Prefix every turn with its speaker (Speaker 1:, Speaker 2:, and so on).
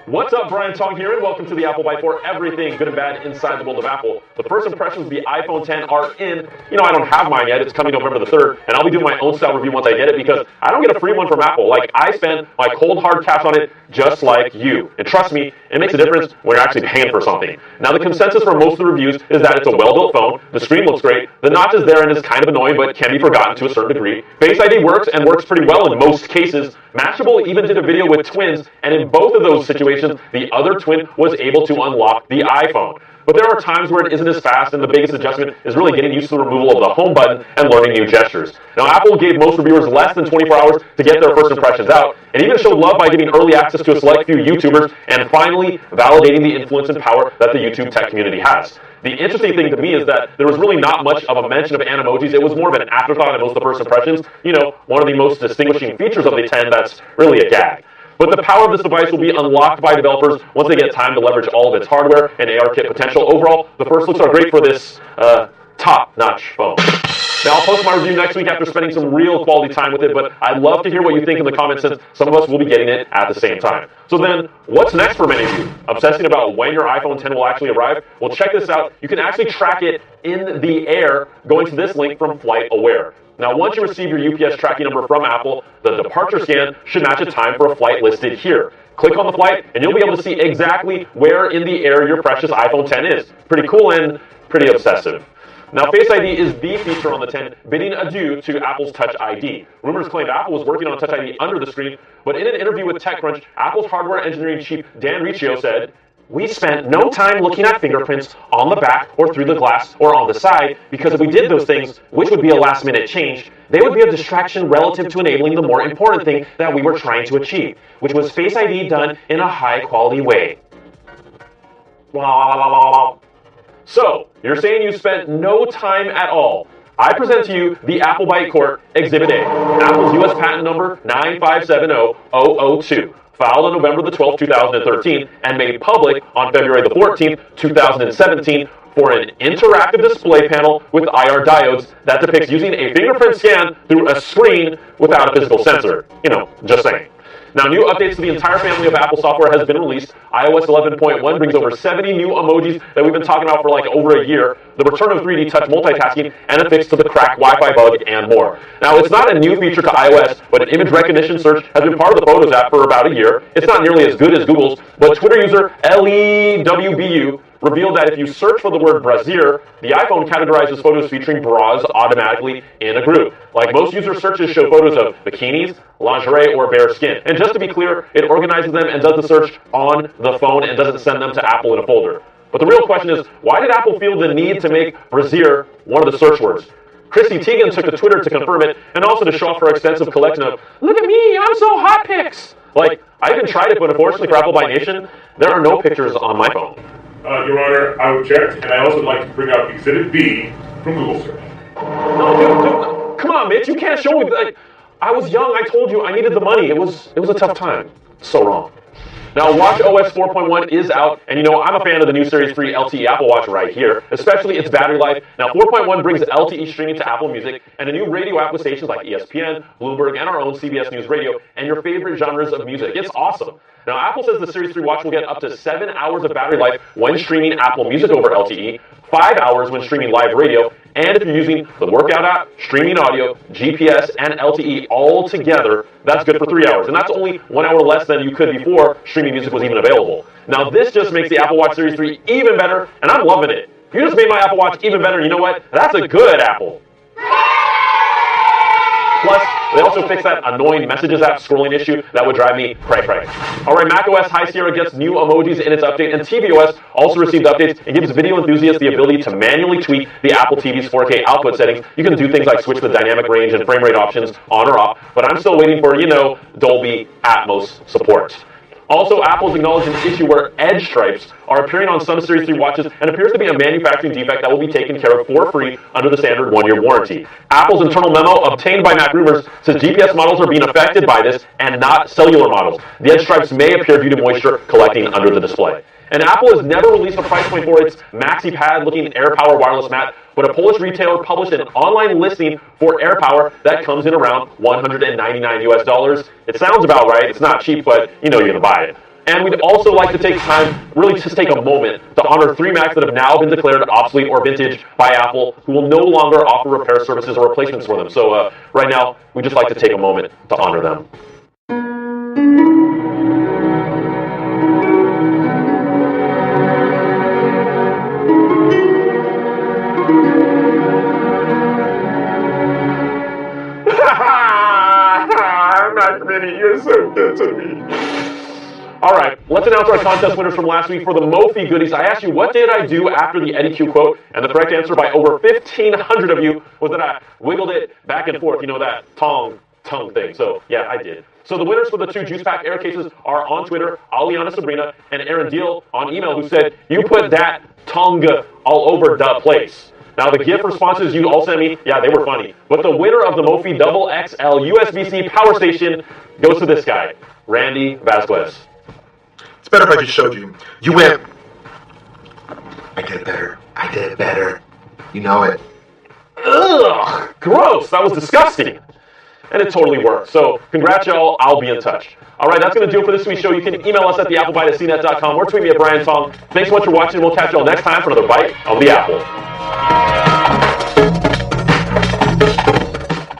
Speaker 1: What's up, Brian Tong here, and welcome to the Apple Bite for everything good and bad inside the world of Apple. The first impressions of the iPhone 10 are in. I don't have mine yet. It's coming November the 3rd, and I'll be doing my own style review once I get it because I don't get a free one from Apple. Like, I spend my cold, hard cash on it just like you. And trust me, it makes a difference when you're actually paying for something. Now, the consensus for most of the reviews is that it's a well-built phone, the screen looks great, the notch is there and is kind of annoying but can be forgotten to a certain degree. Face ID works and works pretty well in most cases. Mashable even did a video with twins, and in both of those situations, the other twin was able to unlock the iPhone. But there are times where it isn't as fast, and the biggest adjustment is really getting used to the removal of the home button and learning new gestures. Now, Apple gave most reviewers less than 24 hours to get their first impressions out, and even showed love by giving early access to a select few YouTubers, and finally validating the influence and power that the YouTube tech community has. The interesting thing to me is that there was really not much of a mention of animojis. It was more of an afterthought in most of the first impressions. One of the most distinguishing features of the 10 that's really a gag. But the power of this device will be unlocked by developers once they get time to leverage all of its hardware and ARKit potential. Overall, the first looks are great for this top-notch phone. Now, I'll post my review next week after spending some real quality time with it, but I'd love to hear what you think in the comments since some of us will be getting it at the same time. So then, what's next for many of you? Obsessing about when your iPhone 10 will actually arrive? Well, check this out. You can actually track it in the air going to this link from FlightAware. Now, once you receive your UPS tracking number from Apple, the departure scan should match a time for a flight listed here. Click on the flight, and you'll be able to see exactly where in the air your precious iPhone 10 is. Pretty cool and pretty obsessive. Now, Face ID is the feature on the 10, bidding adieu to Apple's Touch ID. Rumors claimed Apple was working on Touch ID under the screen, but in an interview with TechCrunch, Apple's hardware engineering chief Dan Riccio said, "We spent no time looking at fingerprints on the back or through the glass or on the side, because if we did those things, which would be a last-minute change, they would be a distraction relative to enabling the more important thing that we were trying to achieve, which was Face ID done in a high-quality way." So, you're saying you spent no time at all. I present to you the Apple Bite Court Exhibit A, Apple's U.S. patent number 9570002. Filed on November the 12th, 2013, and made public on February the 14th, 2017, for an interactive display panel with IR diodes that depicts using a fingerprint scan through a screen without a physical sensor. Just saying. Now, new updates to the entire family of Apple software has been released. iOS 11.1 brings over 70 new emojis that we've been talking about for like over a year, the return of 3D touch multitasking, and a fix to the cracked Wi-Fi bug, and more. Now, it's not a new feature to iOS, but an image recognition search has been part of the Photos app for about a year. It's not nearly as good as Google's, but Twitter user LEWBU revealed that if you search for the word brassiere, the iPhone categorizes photos featuring bras automatically in a group. Like most user searches show photos of bikinis, lingerie, or bare skin. And just to be clear, it organizes them and does the search on the phone and doesn't send them to Apple in a folder. But the real question is, why did Apple feel the need to make brassiere one of the search words? Chrissy Teigen took to Twitter to confirm it, and also to show off her extensive collection of, "Look at me, I'm so hot" pics. Like, I even tried it, but unfortunately for Apple by Nation, there are no pictures on my phone.
Speaker 2: Your Honor, I object, and I also would like to bring up Exhibit B from Google Search.
Speaker 1: No, dude, come on, Mitch, you can't show me. I was young, I told you, I needed the money. It was a tough time. So wrong. Now, watchOS 4.1 is out, and I'm a fan of the new Series 3 LTE Apple Watch right here, especially its battery life. Now, 4.1 brings LTE streaming to Apple Music and a new radio app with stations like ESPN, Bloomberg, and our own CBS News Radio, and your favorite genres of music. It's awesome. Now, Apple says the Series 3 Watch will get up to 7 hours of battery life when streaming Apple Music over LTE, 5 hours when streaming live radio, and if you're using the workout app, streaming audio, GPS, and LTE all together, that's good for 3 hours. And that's only 1 hour less than you could before streaming music was even available. Now, this just makes the Apple Watch Series 3 even better, and I'm loving it. If you just made my Apple Watch even better, you know what? That's a good Apple. Plus, they also fixed that annoying Messages app scrolling issue that would drive me cray-cray. All right, macOS High Sierra gets new emojis in its update, and tvOS also received updates and gives video enthusiasts the ability to manually tweak the Apple TV's 4K output settings. You can do things like switch the dynamic range and frame rate options on or off, but I'm still waiting for, Dolby Atmos support. Also, Apple's acknowledged an issue where edge stripes are appearing on some Series 3 watches and appears to be a manufacturing defect that will be taken care of for free under the standard 1-year warranty. Apple's internal memo obtained by MacRumors says GPS models are being affected by this and not cellular models. The edge stripes may appear due to moisture collecting under the display. And Apple has never released a price point for its MaxiPad-looking AirPower wireless mat, but a Polish retailer published an online listing for AirPower that comes in around $199 US. It sounds about right. It's not cheap, but you know you're going to buy it. And we'd also like to take time, really just take a moment, to honor 3 Macs that have now been declared obsolete or vintage by Apple, who will no longer offer repair services or replacements for them. So right now, we'd just like to take a moment to honor them. Mac Mini, you're so good to me. All right, let's announce our contest winners from last week for the Mophie goodies. I asked you, what did I do after the Eddie Q quote? And the correct answer by over 1,500 of you was that I wiggled it back and forth. You know, that tongue thing. So, yeah, I did. So the winners for the 2 Juice Pack air cases are on Twitter, Aliana Sabrina, and Aaron Deal on email, who said, you put that tongue all over the place. Now, the gift responses you all sent me, yeah, they were funny. But the winner of the Mophie Double XL USB-C Power Station goes to this guy, Randy Vasquez.
Speaker 3: It's better if I just showed you. You went, I did it better. I did it better. You know it.
Speaker 1: Ugh, gross. That was disgusting. And it totally worked. So, congrats, y'all. I'll be in touch. All right, that's going to do it for this week's show. You can email us at theapplebite@cnet.com or tweet me at Brian Tong. Thanks so much for watching. We'll catch y'all next time for another Bite of the Apple.